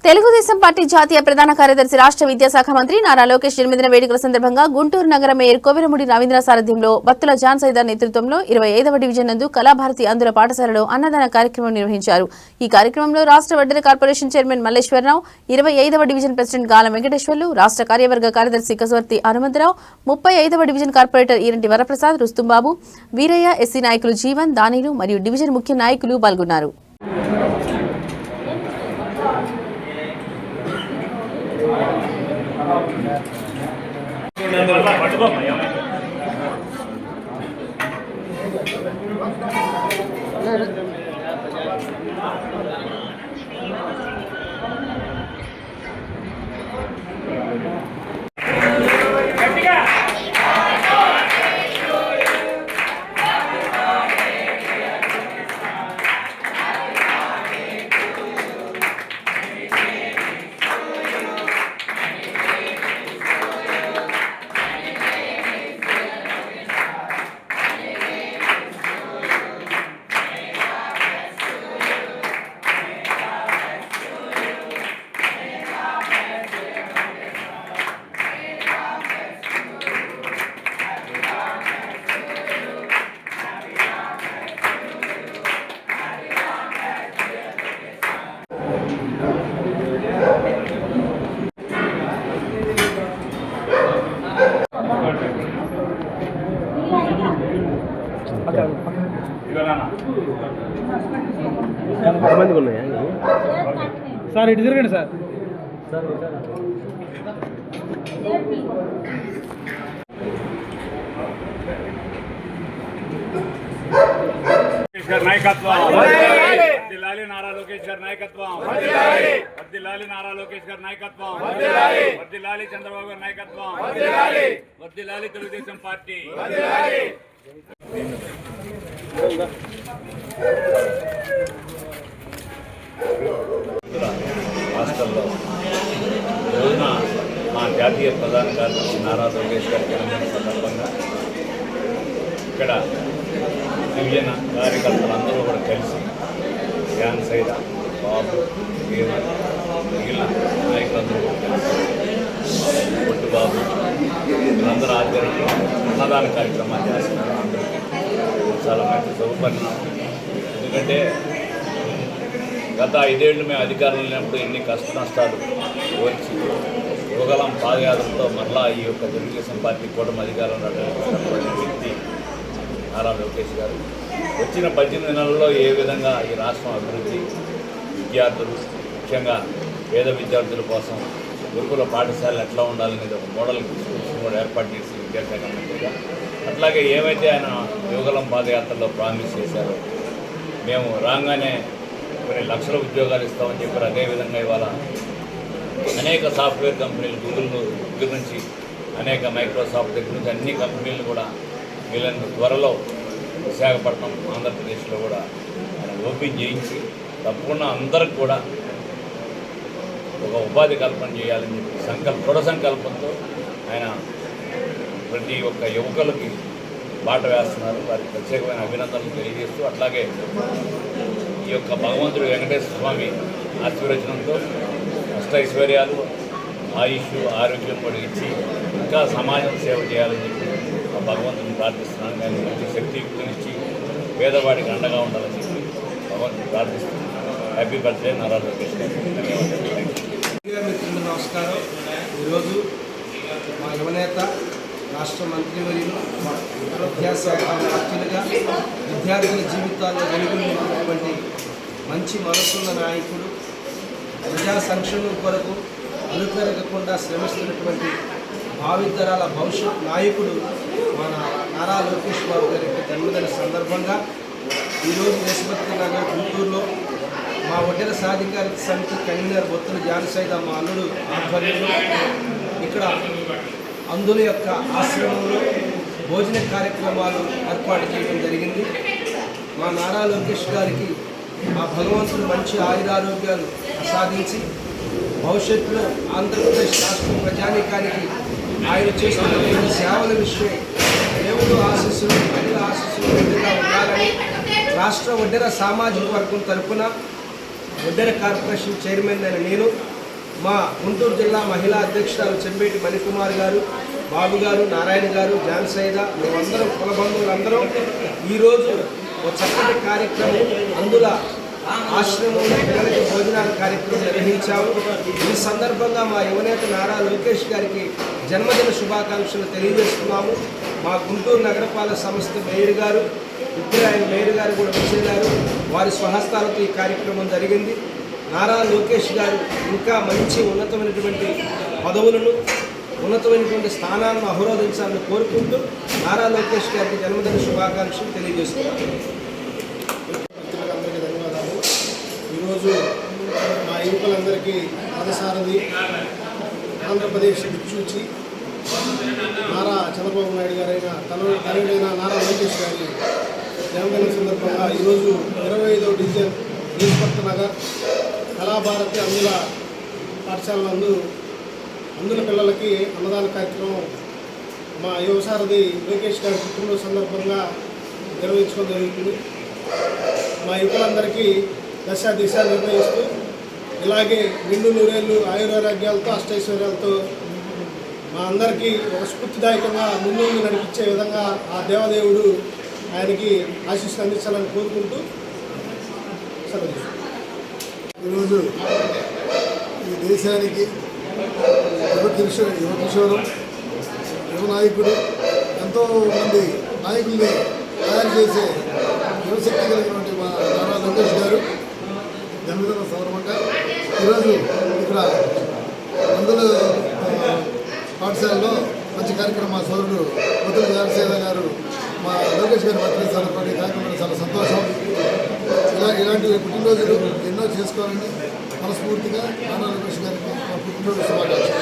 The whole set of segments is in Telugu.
తెలుగుదేశం పార్టీ జాతీయ ప్రధాన కార్యదర్శి రాష్ట్ర విద్యాశాఖ మంత్రి నారా లోకేష్ జన్మదిన వేడుకల సందర్భంగా గుంటూరు నగర మేయర్ కోవెలమూడి రవీంద్ర సారథ్యంలో బత్తుల జాన్ సైదార్ నేతృత్వంలో 25వ డివిజన్ నందు కళాభారతి అందుల పాఠశాలలో అన్నదాన కార్యక్రమం నిర్వహించారు. ఈ కార్యక్రమంలో రాష్ట్ర వడ్డెర కార్పొరేషన్ చైర్మన్ మల్లేశ్వరరావు, 25వ డివిజన్ ప్రెసిడెంట్ గాలం వెంకటేశ్వర్లు, రాష్ట్ర కార్యవర్గ కార్యదర్శి కసవర్తి హనుమంతరావు, 35వ division corporator Eranti Varaprasad, Rustumbabu, Veeraiah, SC నాయకులు జీవన్, దానిలు మరియు డివిజన్ ముఖ్య నాయకులు పాల్గొన్నారు. సార్ ఇటు తిరగండి సార్. నాయకత్వం వర్ధిల్లాలి నారా లోకేష్ గారి నాయకత్వం, వర్ధిల్లాలి నారా లోకేష్ గారి నాయకత్వం, వర్ధిల్లాలి చంద్రబాబు గారి నాయకత్వం, వర్ధిల్లాలి తెలుగుదేశం పార్టీ. రాష్ట్రంలో రోజున మా జాతీయ ప్రధాన కార్యదర్శి నారా లోకేష్ గారి జన్మదిన సందర్భంగా ఇక్కడ డివిజన్ కార్యకర్తలందరూ కూడా కలిసి ధ్యాన్ సైదా, బాబు, మిగిలిన నాయకులందరూ కూడా కలిసి పొట్టుబాబు వీళ్ళందరూ ఆధ్వర్యంలో అన్నదాన కార్యక్రమాలు చేస్తున్నారు. అందరికీ చాలా మంచి సౌపరిణామం. ఎందుకంటే గత 5 ఏళ్ళు మేము అధికారంలో లేనప్పుడు ఎన్ని కష్ట నష్టాలు వచ్చి యువగలం పాదయాత్రతో మరలా ఈ యొక్క తెలుగుదేశం పార్టీ కూటమి అధికారంలో నడిపిస్తున్నటువంటి వ్యక్తి నారా లోకేష్ గారు వచ్చిన 18 నెలల్లో ఏ విధంగా ఈ రాష్ట్రం అభివృద్ధి, విద్యార్థులు ముఖ్యంగా పేద విద్యార్థుల కోసం గురుకుల పాఠశాలలు ఎట్లా ఉండాలనేది ఒక మోడల్ స్కూల్స్ కూడా ఏర్పాటు చేసి విద్యాశాఖ మంత్రిగా, అట్లాగే ఏవైతే ఆయన యువగలం పాదయాత్రలో ప్రామిస్ చేశారో మేము రాగానే కొన్ని లక్షల ఉద్యోగాలు ఇస్తామని చెప్పారు. అదేవిధంగా ఇవాళ అనేక సాఫ్ట్వేర్ కంపెనీలు గూగుల్ దగ్గర నుంచి అనేక మైక్రోసాఫ్ట్ దగ్గర నుంచి అన్ని కంపెనీలు కూడా వీళ్ళని త్వరలో విశాఖపట్నం, ఆంధ్రప్రదేశ్లో కూడా ఆయన ఓపెన్ చేయించి తప్పకుండా అందరికి కూడా ఒక ఉపాధి కల్పన చేయాలని చెప్పి దృఢ సంకల్పంతో ఆయన ప్రతి ఒక్క యువకులకి బాట వేస్తున్నారు. వారికి ప్రత్యేకమైన అభినందనలు తెలియజేస్తూ, అట్లాగే ఈ యొక్క భగవంతుడు వెంకటేశ్వర స్వామి ఆశీర్వచనంతో అష్టైశ్వర్యాలు, ఆయుష్, ఆరోగ్యం కూడా ఇచ్చి ఇంకా సమాజం సేవ చేయాలని చెప్పి ఆ భగవంతుని ప్రార్థిస్తున్నాను. నేను మంచి శక్తియుక్తునిచ్చి పేదవాడికి అండగా ఉండాలని చెప్పి భగవంతుని ప్రార్థిస్తున్నాను. హ్యాపీ బర్త్డే నారా లోకేష్ గారు. మిత్రులు నమస్కారం. ఈరోజు మా యువనేత, రాష్ట్ర మంత్రివర్యులు, విద్యాశాఖ మంత్రులుగా విద్యార్థుల జీవితాల్లో వెలుగున్నటువంటి మంచి మనసున్న నాయకుడు, ప్రజా సంక్షేమం కొరకు అలుపెరగకుండా శ్రమిస్తున్నటువంటి భావితరాల భవిష్యత్ నాయకుడు మన నారా లోకేష్ బాబు గారి యొక్క జన్మదిన సందర్భంగా ఈరోజు దేశభక్తి నగర్ గుంటూరులో మా వడ్డెర సాధికారిత సమితి కన్వీనర్ బొత్తుల జాన్ సైదా మా అల్లుడు ఆధ్వర్యంలో ఇక్కడ అందుల యొక్క ఆశ్రమంలో భోజన కార్యక్రమాలు ఏర్పాటు చేయడం జరిగింది. మా నారా లోకేష్ గారికి ఆ భగవంతుడు మంచి ఆయురారోగ్యాలు ప్రసాదించి భవిష్యత్తులో ఆంధ్రప్రదేశ్ రాష్ట్ర ప్రజానీకానికి ఆయన చేస్తున్నటువంటి సేవల విషయం దేవుడు ఆశీస్సులు, ప్రజల ఆశీస్సులు మెండుగా ఉండాలని రాష్ట్ర వడ్డెర సామాజిక వర్గం తరఫున వడ్డెర కార్పొరేషన్ చైర్మన్ అయిన నేను మా గుంటూరు జిల్లా మహిళా అధ్యక్షురాలు చెంబేటి మణికుమార్ గారు, బాబు గారు, నారాయణ గారు, జాన్ సైదా, మేమందరం కుల బంధువులందరం ఈరోజు ఒక చక్కటి కార్యక్రమం అందులో ఆశ్రమంలో పిల్లలకి భోజనాల కార్యక్రమం నిర్వహించాము. ఈ సందర్భంగా మా యువనేత నారా లోకేష్ గారికి జన్మదిన శుభాకాంక్షలు తెలియజేస్తున్నాము. మా గుంటూరు నగరపాలక సంస్థ మేయర్ గారు, ఇప్పుడే ఆయన మేయర్ గారు కూడా వచ్చేశారు. వారి స్వహస్తాలతో ఈ కార్యక్రమం జరిగింది. నారా లోకేష్ గారు ఇంకా మంచి ఉన్నతమైనటువంటి పదవులను, ఉన్నతమైనటువంటి స్థానాలను అహరోధించాలని కోరుకుంటూ నారా లోకేష్ గారికి జన్మదిన శుభాకాంక్షలు తెలియజేస్తున్నాను. అందరికీ ధన్యవాదాలు. ఈరోజు మా యువకులందరికీ పదసారథి ఆంధ్రప్రదేశ్ దిక్సూచి నారా చంద్రబాబు నాయుడు గారైన తనయుడైన నారా లోకేష్ గారి జన్మదిన సందర్భంగా ఈరోజు 25వ డివిజన్ ఈశ్వర్త నగర్ కళాభారతి అందుల పాఠశాల అందుల పిల్లలకి అన్నదాన కార్యక్రమం మా యువసారథి లోకేష్ గారి పుట్టినరోజు సందర్భంగా నిర్వహించడం జరుగుతుంది. మా యువకులందరికీ దిశ నిర్ణయిస్తూ ఇలాగే నిండు నూరేళ్ళు ఆయురారోగ్యాలతో అష్టైశ్వర్యాలతో మా అందరికీ ఒక స్ఫూర్తిదాయకంగా ముందు నడిపించే విధంగా ఆ దేవదేవుడు ఆయనకి ఆశీస్సులు అందించాలని కోరుకుంటూ సెలవు. ఈరోజు ఈ దేశానికి యువకిషోరం యువ నాయకుడు, ఎంతో మంది నాయకుల్ని తయారు చేసే యువశక్తి కలిగినటువంటి మా నారా లోకేష్ గారు జన్మదిన సందర్భంగా ఈరోజు ఇక్కడ మందుల పాఠశాలలో మంచి కార్యక్రమం మా సోదరుడు పొద్దుల జానసేద గారు మా లోకేష్ గారి బర్త్డే సందర్భంగా ఈ కార్యక్రమం చాలా సంతోషం. ఇలాంటి పుట్టినరోజులు ఎన్నో చేసుకోవాలని మనస్ఫూర్తిగా నారా లోకేష్ గారికి మా పుట్టినరోజు శుభాకాంక్షలు.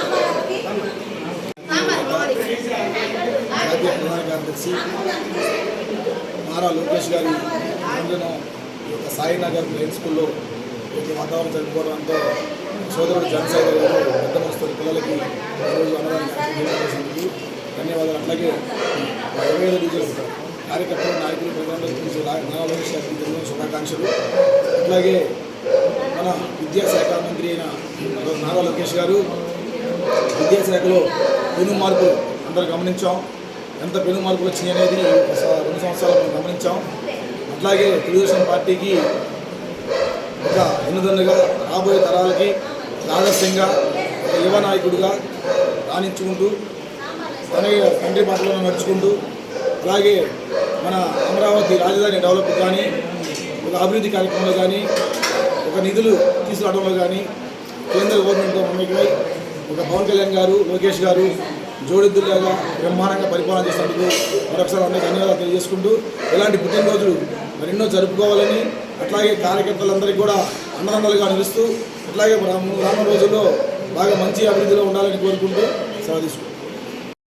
జాతీయ ప్రధాన కార్యదర్శి నారా లోకేష్ గారి జన్మదినం ఈ యొక్క సాయినగర్ మెయిన్ స్కూల్లో ఈ వాతావరణం జరుపుకోవడంతో సోదరుడు జనసేన గారు పెద్ద మనసుతో పిల్లలకి రోజు అన్నదానికి ధన్యవాదాలు. అట్లాగే 25వ డివిజన్ కార్యకర్తలు, నాయకులు, ప్రజలందరికీ నారా లోకేష్ గారికి జన్మదిన శుభాకాంక్షలు. అట్లాగే మన విద్యాశాఖ మంత్రి అయిన నారా లోకేష్ గారు విద్యాశాఖలో పెను మార్పులు అందరూ గమనించాం. ఎంత పెను మార్పులు వచ్చినాయి అనేది 2 సంవత్సరాలు మనం గమనించాం. అట్లాగే తెలుగుదేశం పార్టీకి ఒక వెన్నుదన్నుగా రాబోయే తరాలకి ఆదర్శంగా ఒక యువ నాయకుడిగా రాణించుకుంటూ తండ్రి బాటలో నడుచుకుంటూ, అలాగే మన అమరావతి రాజధాని డెవలప్ కానీ, ఒక అభివృద్ధి కార్యక్రమంలో కానీ, ఒక నిధులు తీసుకురావడంలో కానీ కేంద్ర గవర్నమెంట్తో మమేకమై ఒక పవన్ కళ్యాణ్ గారు, లోకేష్ గారు జోడిద్దులాగా బ్రహ్మాండంగా పరిపాలన చేసినందుకు మరొకసారి అందరికీ ధన్యవాదాలు తెలియజేసుకుంటూ, ఇలాంటి పుట్టినరోజులు మరెన్నో జరుపుకోవాలని, అట్లాగే కార్యకర్తలందరికీ కూడా అన్నదండలుగా నిలుస్తూ, అట్లాగే రానున్న రోజుల్లో బాగా మంచి అభివృద్ధిలో ఉండాలని కోరుకుంటూ సెలవు తీసుకుంటాం.